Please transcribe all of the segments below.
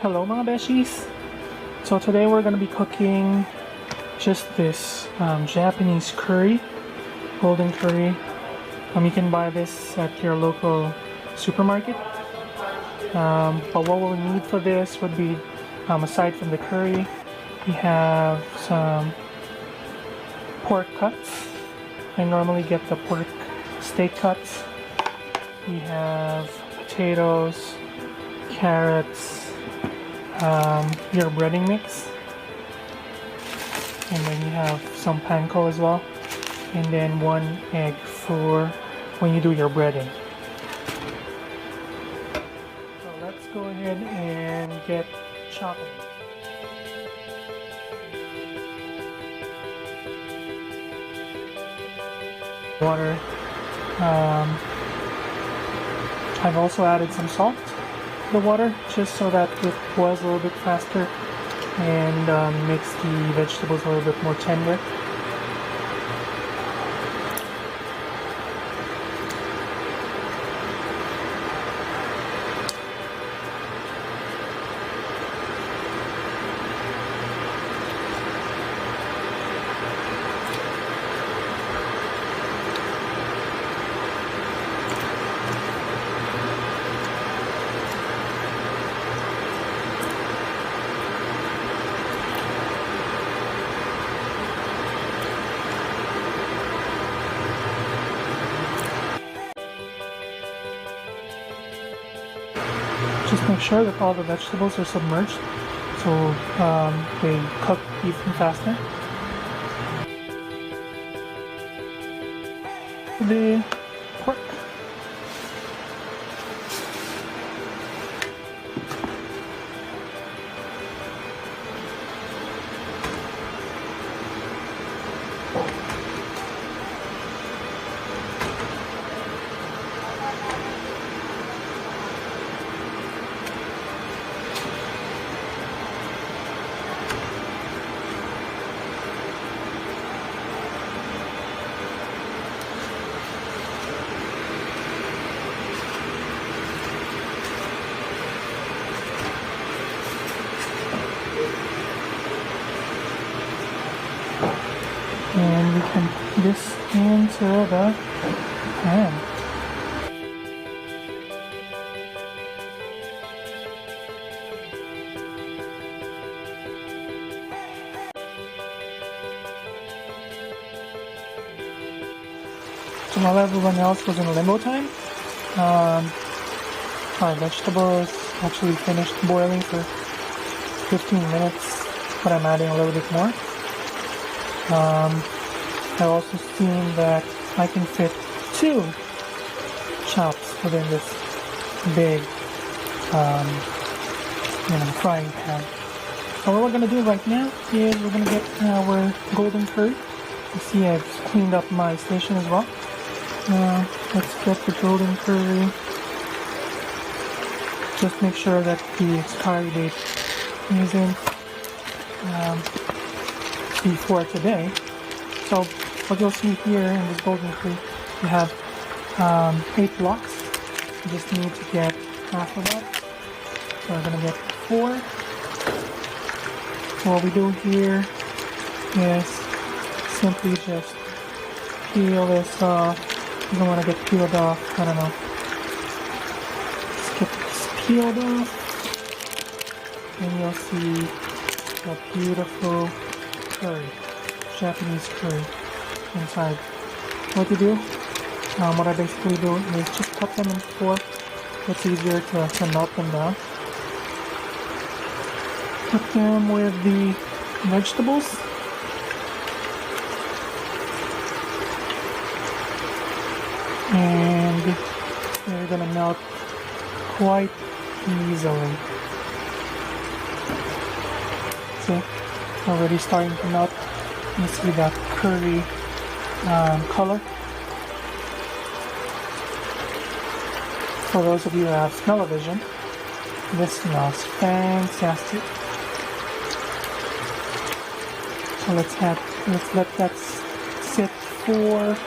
Hello mga beshies! So today we're going to be cooking just this Japanese curry, golden curry. You can buy this at your local supermarket. But what we'll need for this would be, aside from the curry, we have some pork cuts. I normally get the pork steak cuts. We have potatoes, carrots, your breading mix, and then you have some panko as well, and then 1 egg for when you do your breading. So let's go ahead and get chopping. Water. I've also added some salt to the water just so that it boils a little bit faster and makes the vegetables a little bit more tender. Just make sure that all the vegetables are submerged so they cook even faster. The pork. And we can put this into the pan. So while everyone else was in limbo time, our vegetables actually finished boiling for 15 minutes, but I'm adding a little bit more. I've also seen that I can fit 2 chops within this big, frying pan. So what we're going to do right now is we're going to get our golden curry. You see I've cleaned up my station as well. Let's get the golden curry. Just make sure that the expiry date isn't before today. So what you'll see here in this golden curry, you have 8 blocks. You just need to get half of that. So we're gonna get 4. So what we do here is simply just peel this off. You don't want to get peeled off. I don't know. Just get this peeled off, and you'll see a beautiful curry, Japanese curry inside. What to do? What I basically do is just cut them in 4. It's easier to melt them down. Put them with the vegetables. And they're gonna melt quite easily. See, already starting to melt. You see that curry color. For those of you who have smell-o-vision, this smells fantastic. So let's let that sit for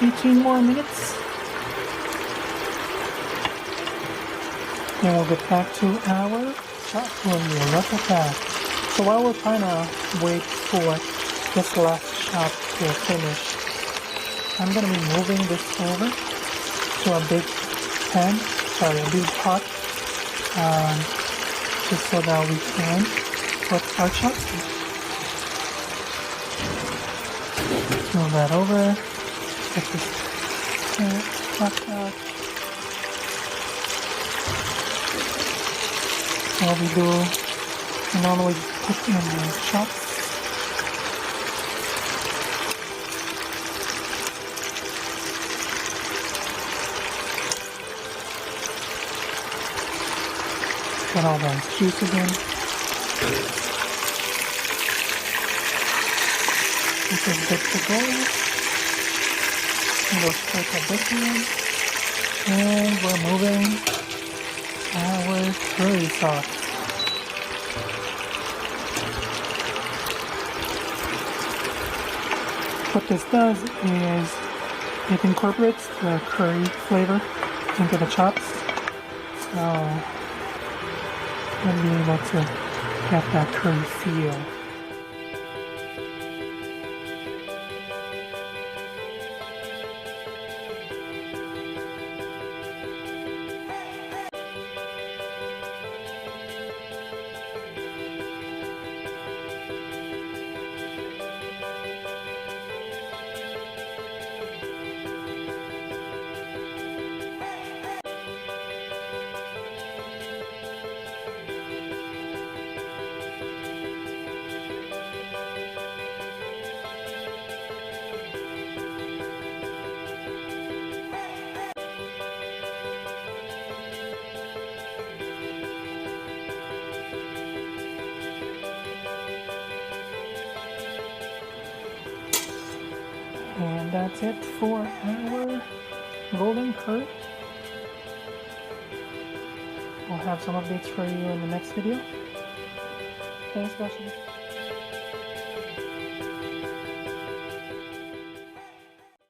18 more minutes. Then we'll get back to our shot for you. Look at that. So while we're trying to wait for this last shot to finish, I'm going to be moving this over to a big pan, sorry, a big pot, just so that we can put our chopsticks. Move that over, get this chopped out. What we do, we normally put in the chops. Get all those juices in. This is good to go. We'll straight to this one. And we're moving our curry sauce. What this does is it incorporates the curry flavor into the chops. So you'll be able to get that curry feel. And that's it for our golden curry. We'll have some updates for you in the next video. Thanks, guys.